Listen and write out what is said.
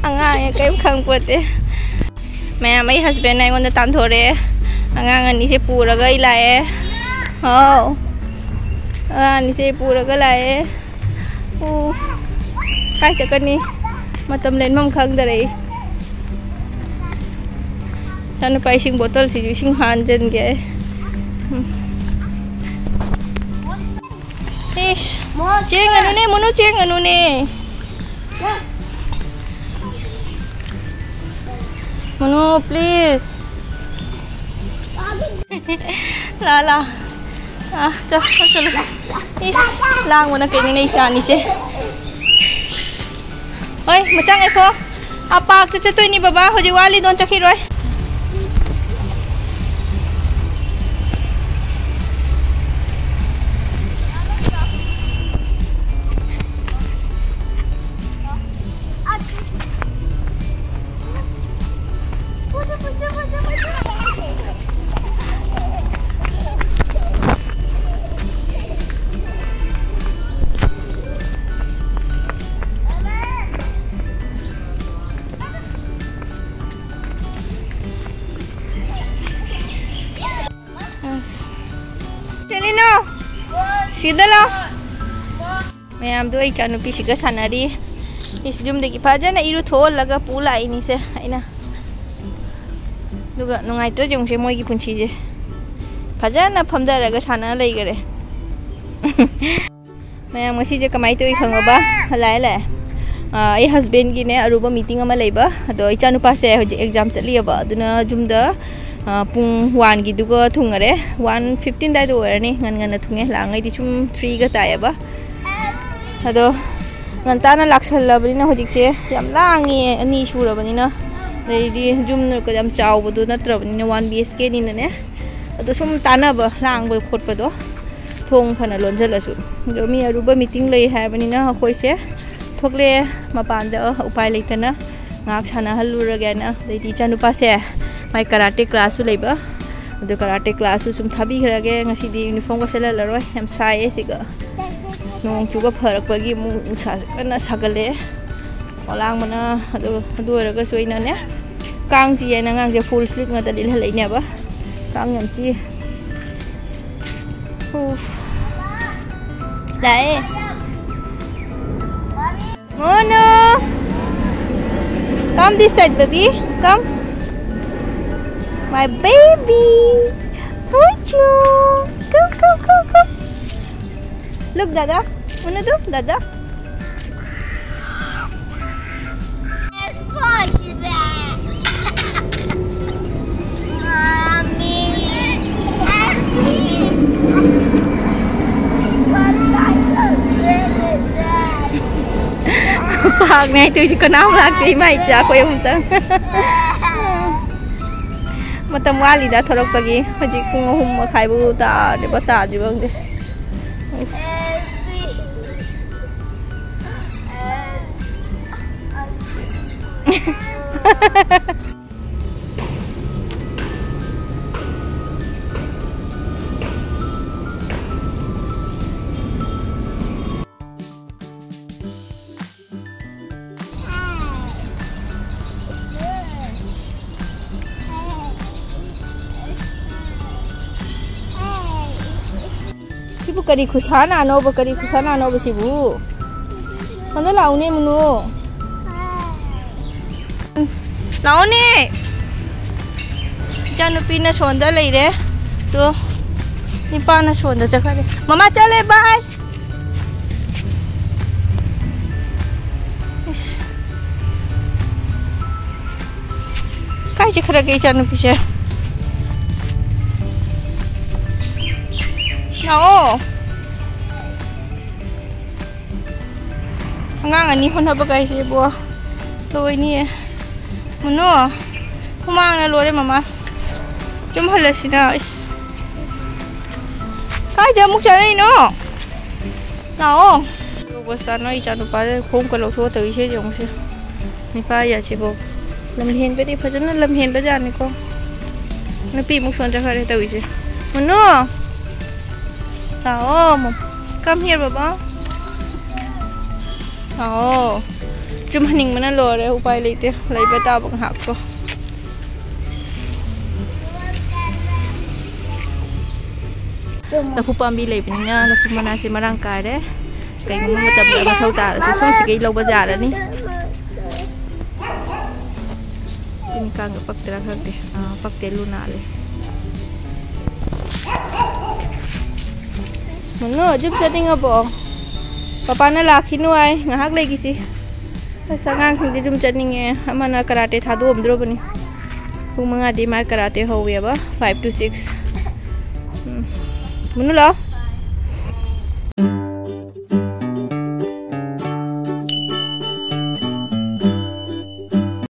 angang kay khang pote मैं मई husband I गोंद तांथोरे अंगांग अनि से पूरगा इलाए हो अनि से पूरगा लाए उफ काय चकनी मतम लेन मम खंगदरे सन पाइसिंग बोतल सि सिंग हानजन गे इश चेंग अनु ने मनु चेंग अनु ने मनु प्लीज ला चलो इस लांग वना कहीं नहीं चानी से ओए मचांग ऐको आप पार्क से तो नहीं बाबा हो वाली दोन चखी रोए सीधा लो मैम दो इचा नुपी सिगा सानारी इस जुम देखी फजन इरु थोल लगा पूला इनी से आइना दुगा नुंगाइत्रो जों से मोई की पुंछी जे फजन फमदा लगा साना लई गरे मैम मसी जे कमाई तो खंगबा लाय लाय ए हस्बैंड की ने अरुबा मीटिंग अमा लेबा अदो इचा नुपा से हो एग्जाम चलियबा अदुना जुमदा पुंग 1 की दुगा थुंगरे 1:15 दाइ दो रनी ngन थुंगे लांगै दि सुम 3 गा तायबा अदो ngंताना लाक्सलबनिना होजिकसे याम लांगी अनि सुरबनिना लेदि जुम को याम चावबदो नत्रबनिना 1 BHK नि ने अदो सुम तानाब लांग खोटपदो थोंग फना लोनजलसु दो मी अरुबा मीटिंग लई हाबनिना होइसे थोकले मपानदा उपाय लेतना ngak sana haluragena लेदि चानुपा से माई कराटे क्लास लेबा अदो कराटे क्लास सुम थाबी खरागे ngasi di uniform का सेला लरोय हम साए सिगा नोंग चुगा फरकपगी मु उसा कना सागले ओलांग मना अदो रगा सोइना ने कांग जी ना ngang जे full sleeve ngata dil halainya ba कांग yam chi उफ लाए मोनो come this side baby come my baby Rojo come look dada mana tu dada Pag na ito ko na lagi mai cha ko yung ta matam wali da thorok pagi hoji kung hum khai bu ta de bata ji bang de Sibu kari khusana no sibu Mana lau ne munu lau ne Janupi na sonda lai re to nipa na sonda chakare mama chale bye kai chakara ge Janupi se No. Ngang ani hon haba kai se bo. Loi ni. Muno. Humang na lore mama. Chum halasina. Kai jamuk chai no. Nào. Bo sa no I chanu pa khom ko lo tho tawI se jong se. Ni pa ya che bo. Lam hen pe di phajana lam hen ba jan ni ko. Na pi muk son ja khare tawI se. Muno. Now, come here, Baba. Oh, chum haning mana lore upai leite laiba ta bang hak ko lapu pambi leibninga lapu mana se marang ka de kai ngam matam la ma thau ta so so si kai lo bazar ni ini kang pak tera khak de pak te lu na le mono jup setting abo papa na lakhi nu ai ngahak le gi si sangang thing jum setting e amana karate thadu omdro bani pung manga di mar karate ho we ba 5 to 6 mono lo